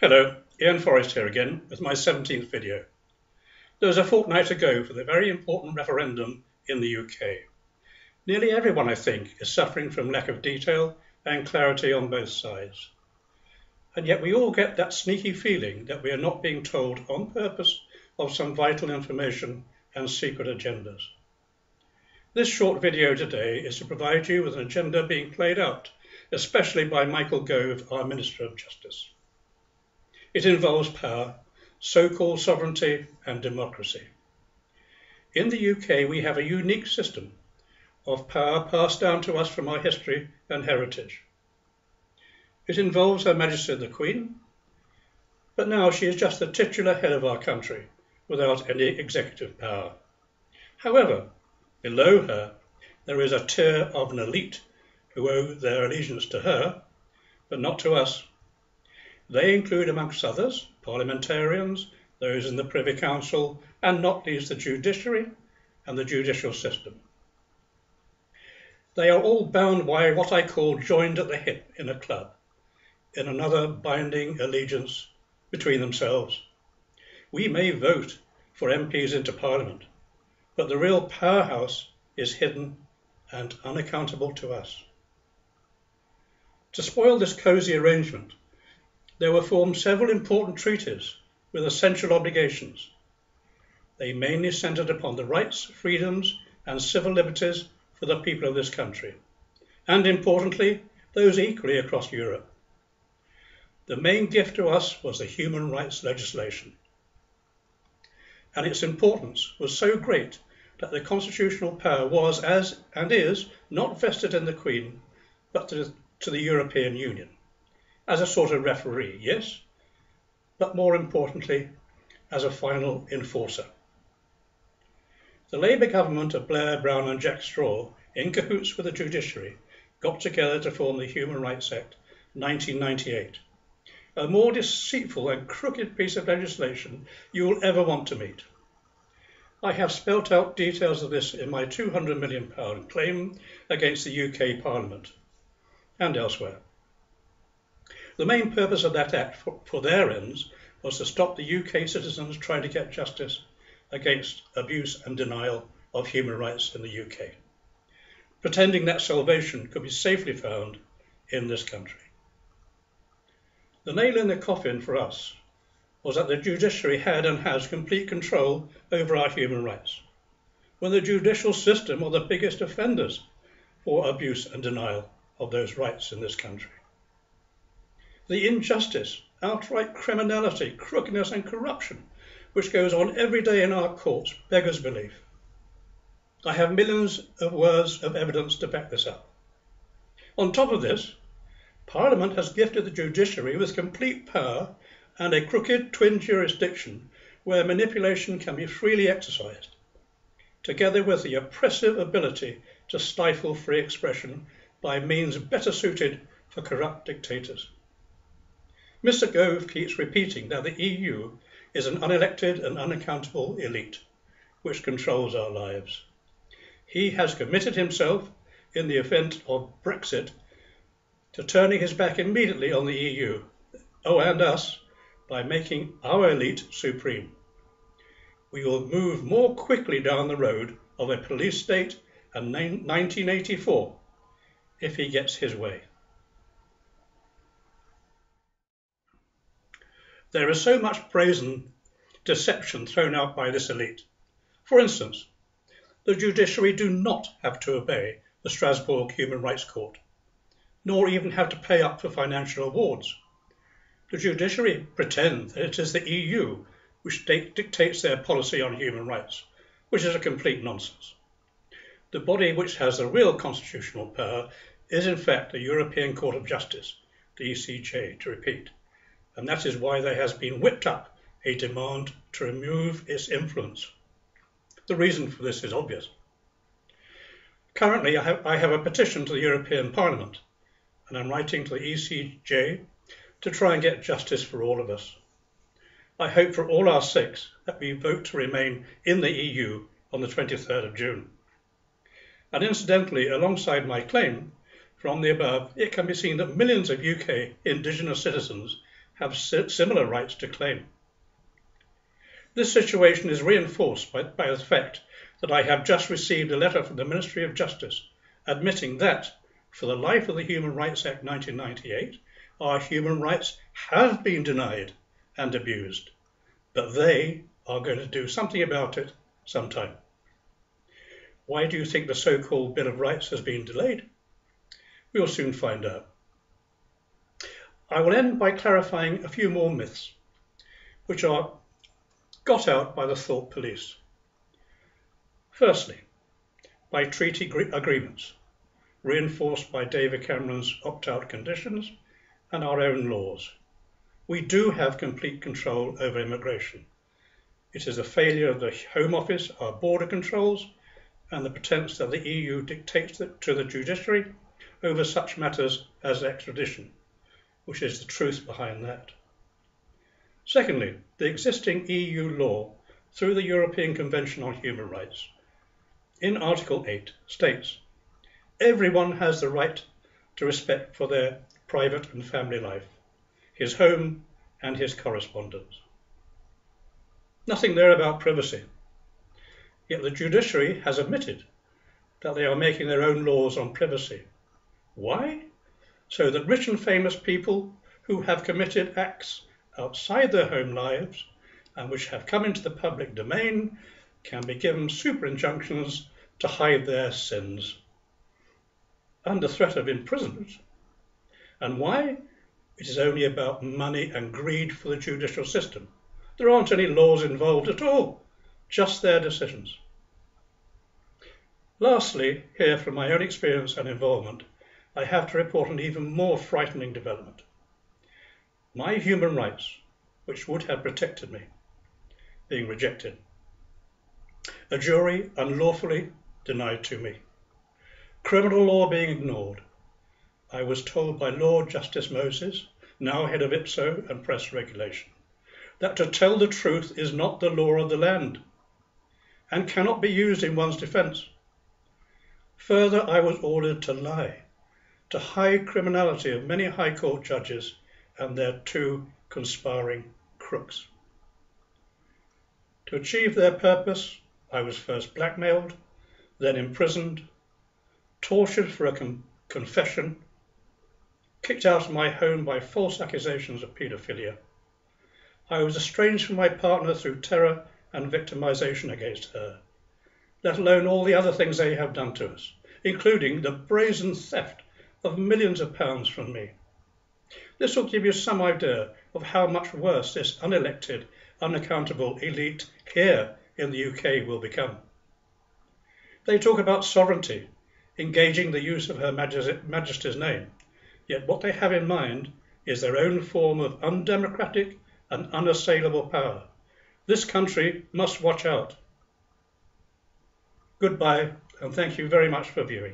Hello, Ian Forrest here again with my 17th video. There was a fortnight to go for the very important referendum in the UK. Nearly everyone, I think, is suffering from lack of detail and clarity on both sides. And yet we all get that sneaky feeling that we are not being told on purpose of some vital information and secret agendas. This short video today is to provide you with an agenda being played out, especially by Michael Gove, our Minister of Justice. It involves power, so-called sovereignty and democracy. In the UK, we have a unique system of power passed down to us from our history and heritage. It involves Her Majesty the Queen, but now she is just the titular head of our country without any executive power. However, below her, there is a tier of an elite who owe their allegiance to her, but not to us. They include, amongst others, parliamentarians, those in the Privy Council, and not least the judiciary and the judicial system. They are all bound by what I call joined at the hip in a club, in another binding allegiance between themselves. We may vote for MPs into Parliament, but the real powerhouse is hidden and unaccountable to us. To spoil this cosy arrangement, there were formed several important treaties with essential obligations. They mainly centred upon the rights, freedoms and civil liberties for the people of this country, and importantly, those equally across Europe. The main gift to us was the human rights legislation, and its importance was so great that the constitutional power was, as and is, not vested in the Queen, but to the European Union. As a sort of referee, yes, but more importantly, as a final enforcer. The Labour government of Blair, Brown and Jack Straw, in cahoots with the judiciary, got together to form the Human Rights Act 1998, a more deceitful and crooked piece of legislation you will ever want to meet. I have spelt out details of this in my £200 million claim against the UK Parliament and elsewhere. The main purpose of that act for their ends was to stop the UK citizens trying to get justice against abuse and denial of human rights in the UK, pretending that salvation could be safely found in this country. The nail in the coffin for us was that the judiciary had and has complete control over our human rights, when the judicial system are the biggest offenders for abuse and denial of those rights in this country. The injustice, outright criminality, crookedness and corruption which goes on every day in our courts beggars belief. I have millions of words of evidence to back this up. On top of this, Parliament has gifted the judiciary with complete power and a crooked twin jurisdiction where manipulation can be freely exercised, together with the oppressive ability to stifle free expression by means better suited for corrupt dictators. Mr. Gove keeps repeating that the EU is an unelected and unaccountable elite which controls our lives. He has committed himself, in the event of Brexit, to turning his back immediately on the EU, and us, by making our elite supreme. We will move more quickly down the road of a police state and 1984 if he gets his way. There is so much brazen deception thrown out by this elite. For instance, the judiciary do not have to obey the Strasbourg Human Rights Court, nor even have to pay up for financial awards. The judiciary pretend that it is the EU which dictates their policy on human rights, which is a complete nonsense. The body which has the real constitutional power is in fact the European Court of Justice, the ECJ, to repeat, and that is why there has been whipped up a demand to remove its influence. The reason for this is obvious. Currently, I have a petition to the European Parliament, and I'm writing to the ECJ to try and get justice for all of us. I hope for all our sakes that we vote to remain in the EU on the 23rd of June. And incidentally, alongside my claim, from the above, it can be seen that millions of UK indigenous citizens have similar rights to claim. This situation is reinforced by the fact that I have just received a letter from the Ministry of Justice admitting that, for the life of the Human Rights Act 1998, our human rights have been denied and abused, but they are going to do something about it sometime. Why do you think the so-called Bill of Rights has been delayed? We'll soon find out. I will end by clarifying a few more myths, which are got out by the thought police. Firstly, by treaty agreements, reinforced by David Cameron's opt-out conditions and our own laws. We do have complete control over immigration. It is a failure of the Home Office, our border controls, and the pretense that the EU dictates to the judiciary over such matters as extradition, which is the truth behind that. Secondly, the existing EU law through the European Convention on Human Rights, in Article 8, states, everyone has the right to respect for their private and family life, his home and his correspondence. Nothing there about privacy. Yet the judiciary has admitted that they are making their own laws on privacy. Why? So that rich and famous people who have committed acts outside their home lives and which have come into the public domain can be given super injunctions to hide their sins under threat of imprisonment. And why? It is only about money and greed for the judicial system. There aren't any laws involved at all, just their decisions. Lastly, here from my own experience and involvement, I have to report an even more frightening development. My human rights, which would have protected me, being rejected. A jury unlawfully denied to me. Criminal law being ignored. I was told by Lord Justice Moses, now head of IPSO and press regulation, that to tell the truth is not the law of the land and cannot be used in one's defence. Further, I was ordered to lie, to hide criminality of many High Court judges and their two conspiring crooks. To achieve their purpose, I was first blackmailed, then imprisoned, tortured for a confession, kicked out of my home by false accusations of paedophilia. I was estranged from my partner through terror and victimization against her, let alone all the other things they have done to us, including the brazen theft of millions of pounds from me. This will give you some idea of how much worse this unelected, unaccountable elite here in the UK will become. They talk about sovereignty, engaging the use of Her Majesty's name, yet what they have in mind is their own form of undemocratic and unassailable power. This country must watch out. Goodbye, and thank you very much for viewing.